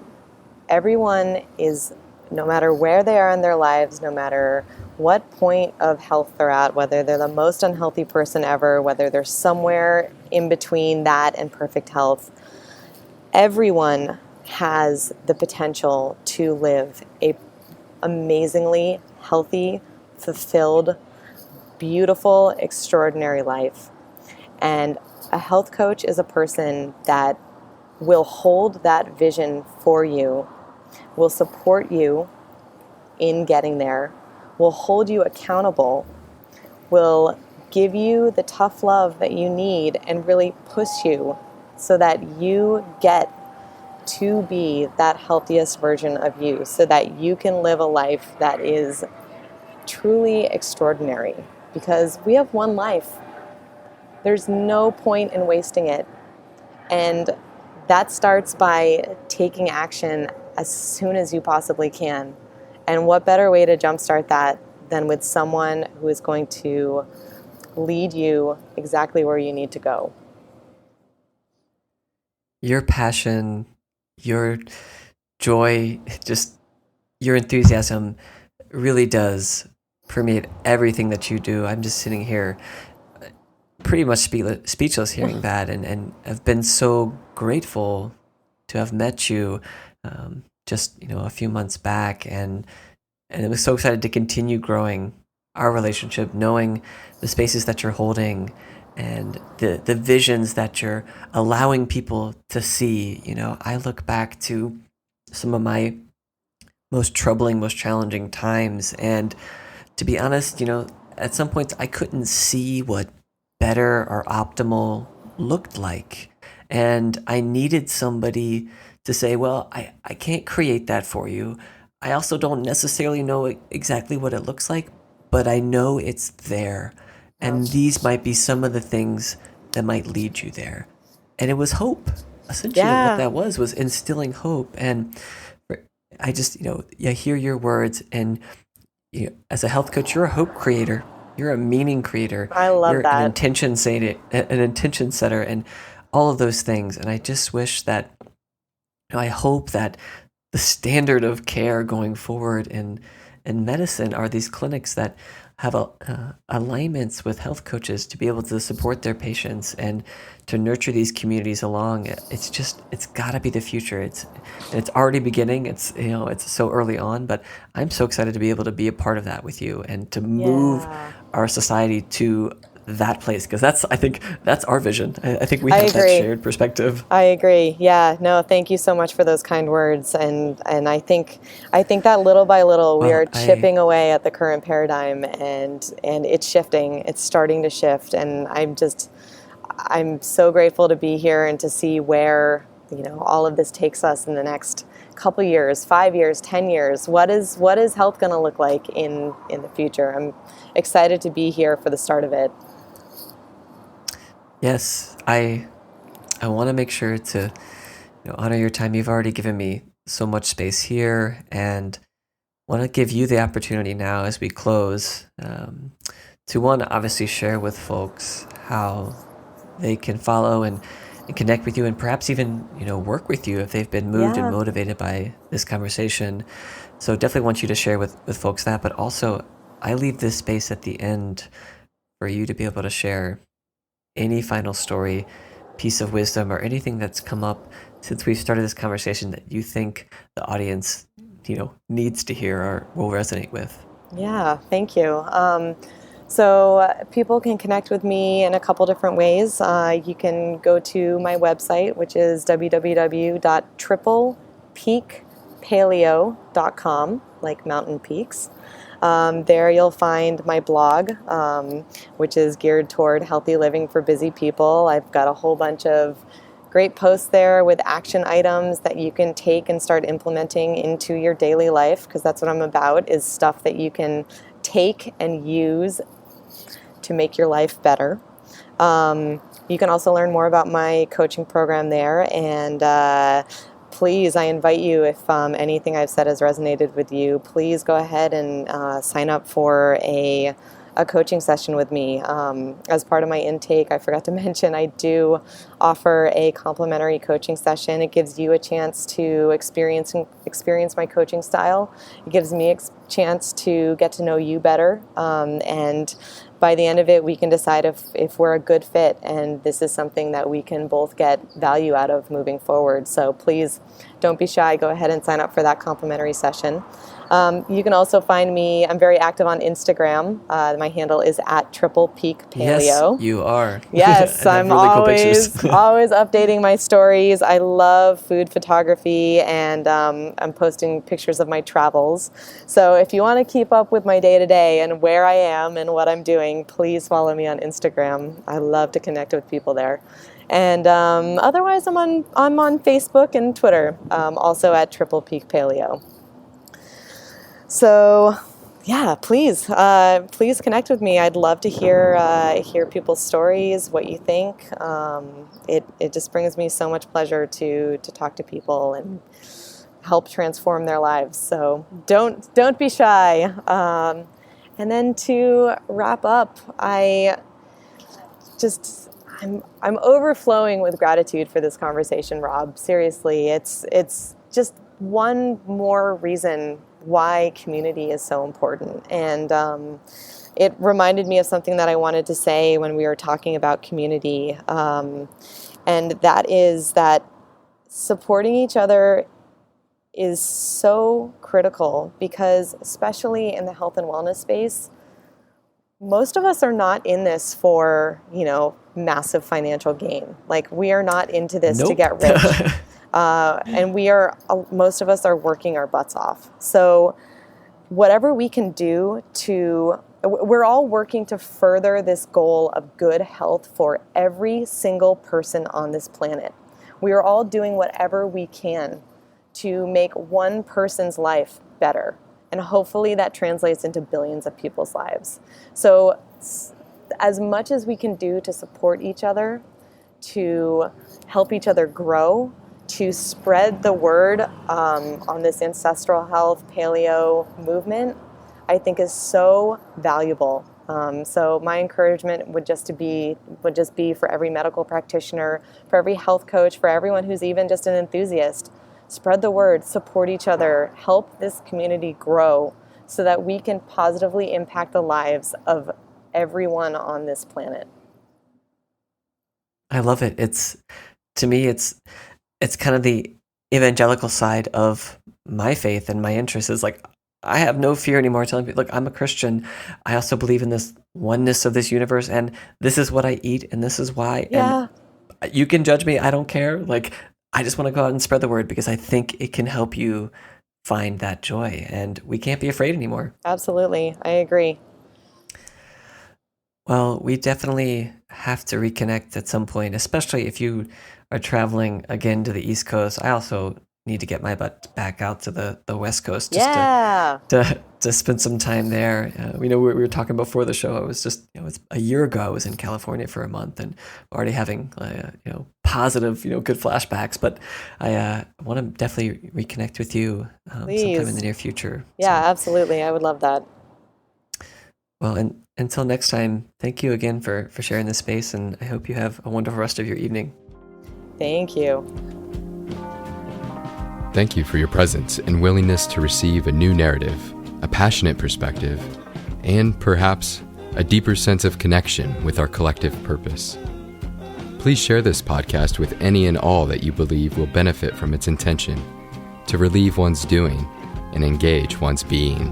everyone is, no matter where they are in their lives, no matter what point of health they're at, whether they're the most unhealthy person ever, whether they're somewhere in between that and perfect health, everyone has the potential to live a amazingly healthy, fulfilled, beautiful, extraordinary life. And a health coach is a person that will hold that vision for you, will support you in getting there, will hold you accountable, will give you the tough love that you need and really push you so that you get to be that healthiest version of you, so that you can live a life that is truly extraordinary. Because we have one life. There's no point in wasting it. And that starts by taking action as soon as you possibly can. And what better way to jumpstart that than with someone who is going to lead you exactly where you need to go. Your passion, your joy, just your enthusiasm really does permeate everything that you do. I'm just sitting here pretty much speechless hearing that, and I've been so grateful to have met you just a few months back, and I was so excited to continue growing our relationship, knowing the spaces that you're holding and the visions that you're allowing people to see. I look back to some of my most troubling, most challenging times, and to be honest, at some points I couldn't see what better or optimal looked like. And I needed somebody to say, well, I can't create that for you. I also don't necessarily know exactly what it looks like, but I know it's there. And these might be some of the things that might lead you there. And it was hope. Essentially, what that was instilling hope. And I just, I hear your words, and as a health coach, you're a hope creator. You're a meaning creator. I love you're that. An intention setter, and all of those things. And I just wish that, I hope that the standard of care going forward in medicine are these clinics that have alignments with health coaches to be able to support their patients and to nurture these communities along. It's got to be the future. It's already beginning. It's so early on, but I'm so excited to be able to be a part of that with you and to move our society to that place, because I think that's our vision. I think we have that shared perspective. I agree. Yeah. No, thank you so much for those kind words. And I think that little by little we are chipping away at the current paradigm, and it's shifting. It's starting to shift, and I'm so grateful to be here and to see where all of this takes us in the next couple years, 5 years, 10 years. What is health going to look like in the future? I'm excited to be here for the start of it. Yes, I want to make sure to honor your time. You've already given me so much space here, and want to give you the opportunity now as we close to obviously share with folks how they can follow and connect with you, and perhaps even work with you if they've been moved and motivated by this conversation. So definitely want you to share with folks that, but also I leave this space at the end for you to be able to share any final story, piece of wisdom, or anything that's come up since we've started this conversation that you think the audience, needs to hear or will resonate with. Yeah, thank you. So people can connect with me in a couple different ways. You can go to my website, which is www.triplepeakpaleo.com, like mountain peaks. There you'll find my blog, which is geared toward healthy living for busy people. I've got a whole bunch of great posts there with action items that you can take and start implementing into your daily life, because that's what I'm about, is stuff that you can take and use to make your life better. You can also learn more about my coaching program there, and please, I invite you, if anything I've said has resonated with you, please go ahead and sign up for a coaching session with me. As part of my intake, I forgot to mention, I do offer a complimentary coaching session. It gives you a chance to experience my coaching style. It gives me a chance to get to know you better, and by the end of it, we can decide if we're a good fit, and this is something that we can both get value out of moving forward. So please don't be shy. Go ahead and sign up for that complimentary session. You can also find me, I'm very active on Instagram. My handle is @triplepeakpaleo. Yes, you are. Yes, I'm really always cool always updating my stories. I love food photography, and I'm posting pictures of my travels. So if you want to keep up with my day-to-day and where I am and what I'm doing, please follow me on Instagram. I love to connect with people there. And otherwise, I'm on Facebook and Twitter, also @triplepeakpaleo. So, yeah, please connect with me. I'd love to hear people's stories, what you think. It just brings me so much pleasure to talk to people and help transform their lives. So don't be shy. And then to wrap up, I'm overflowing with gratitude for this conversation, Rob. Seriously, it's just one more reason why community is so important. And it reminded me of something that I wanted to say when we were talking about community. And that is that supporting each other is so critical, because especially in the health and wellness space, most of us are not in this for, massive financial gain. Like, we are not into this to get rich. And most of us are working our butts off. So whatever we can do we're all working to further this goal of good health for every single person on this planet. We are all doing whatever we can to make one person's life better. And hopefully that translates into billions of people's lives. So as much as we can do to support each other, to help each other grow, to spread the word on this ancestral health, paleo movement, I think is so valuable. So my encouragement would just be for every medical practitioner, for every health coach, for everyone who's even just an enthusiast. Spread the word, support each other, help this community grow so that we can positively impact the lives of everyone on this planet. I love it. To me, it's kind of the evangelical side of my faith and my interest is like, I have no fear anymore telling people, look, I'm a Christian. I also believe in this oneness of this universe, and this is what I eat, and this is why. Yeah. And you can judge me. I don't care. Like, I just want to go out and spread the word because I think it can help you find that joy, and we can't be afraid anymore. Absolutely. I agree. Well, we definitely have to reconnect at some point, especially if you are traveling again to the East Coast. I also need to get my butt back out to the West Coast just to spend some time there. We were talking before the show. I was just, it's a year ago I was in California for a month and already having, positive, good flashbacks. But I want to definitely reconnect with you sometime in the near future. Yeah, absolutely. I would love that. Well, and until next time, thank you again for sharing this space, and I hope you have a wonderful rest of your evening. Thank you. Thank you for your presence and willingness to receive a new narrative, a passionate perspective, and perhaps a deeper sense of connection with our collective purpose. Please share this podcast with any and all that you believe will benefit from its intention to relieve one's doing and engage one's being.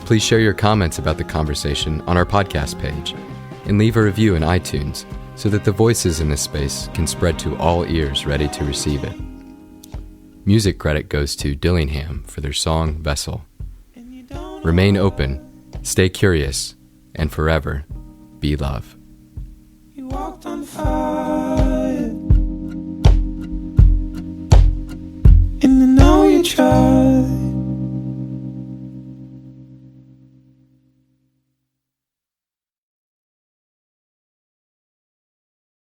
Please share your comments about the conversation on our podcast page and leave a review in iTunes so that the voices in this space can spread to all ears ready to receive it. Music credit goes to Dillingham for their song Vessel. Remain open, stay curious, and forever be love. You walked on fire, and I know you tried.